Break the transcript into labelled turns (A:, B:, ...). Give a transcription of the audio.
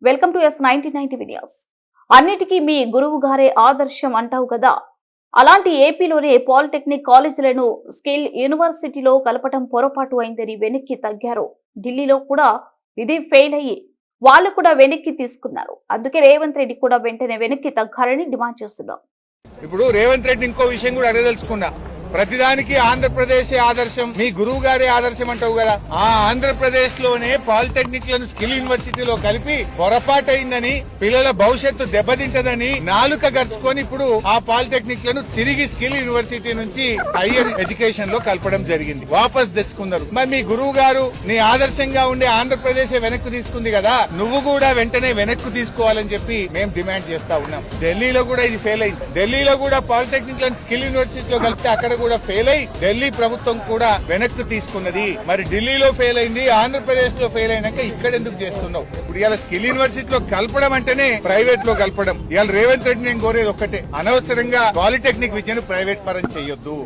A: Welcome to S9090 videos. అన్నిటికీ మీ గురువు గారే ఆదర్శం అంటావు కదా. అలాంటి ఏపీలోనే పాలిటెక్నిక్ కాలేజీలను స్కిల్ యూనివర్సిటీలో కలపటం పొరపాటు అయిందని వెనక్కి తగ్గారు. ఢిల్లీలో కూడా ఇది ఫెయిల్ అయ్యి వాళ్ళు కూడా వెనక్కి తీసుకున్నారు. అందుకే రేవంత్ రెడ్డి కూడా వెంటనే వెనక్కి తగ్గాలని డిమాండ్ చేస్తున్నాం.
B: ఇప్పుడు రేవంత్ రెడ్డి ఇంకో విషయం కూడా అడగదలుచుకున్నా. ప్రతిదానికి ఆంధ్రప్రదేశ్ ఆదర్శం, మీ గురువు గారే ఆదర్శం అంటావు కదా. ఆ ఆంధ్రప్రదేశ్ లోనే పాలిటెక్నిక్ లను స్కిల్ యూనివర్సిటీలో కలిపి పొరపాటైందని, పిల్లల భవిష్యత్తు దెబ్బతింటదని నాలుక గర్చుకొని ఇప్పుడు ఆ పాలిటెక్నిక్ లను తిరిగి స్కిల్ యూనివర్సిటీ నుంచి హైయర్ ఎడ్యుకేషన్ లో కలపడం జరిగింది. వాపస్ తెచ్చుకున్నారు. మరి మీ గురువు గారు నీ ఆదర్శంగా ఉండే ఆంధ్రప్రదేశ్ వెనక్కు తీసుకుంది కదా, నువ్వు కూడా వెంటనే వెనక్కు తీసుకోవాలని చెప్పి మేము డిమాండ్ చేస్తా ఉన్నాం. ఢిల్లీలో కూడా ఇది ఫెయిల్ అయింది. ఢిల్లీలో కూడా పాలిటెక్నిక్ లను స్కిల్ యూనివర్సిటీలో కలిపితే అక్కడ కూడా ఫెయిల్ అయి ఢిల్లీ ప్రభుత్వం కూడా వెనక్కు తీసుకున్నది. మరి ఢిల్లీలో ఫెయిల్ అయింది, ఆంధ్రప్రదేశ్ లో ఫెయిల్ అయినాక ఇక్కడ ఎందుకు చేస్తున్నావు? ఇప్పుడు ఇలా స్కిల్ యూనివర్సిటీలో కలపడం అంటేనే ప్రైవేట్ లో కలపడం. ఇవాళ రేవంత్ రెడ్డి నేను కోరేది ఒక్కటే, అనవసరంగా పాలిటెక్నిక్ విద్యను ప్రైవేట్ పరం చేయొద్దు.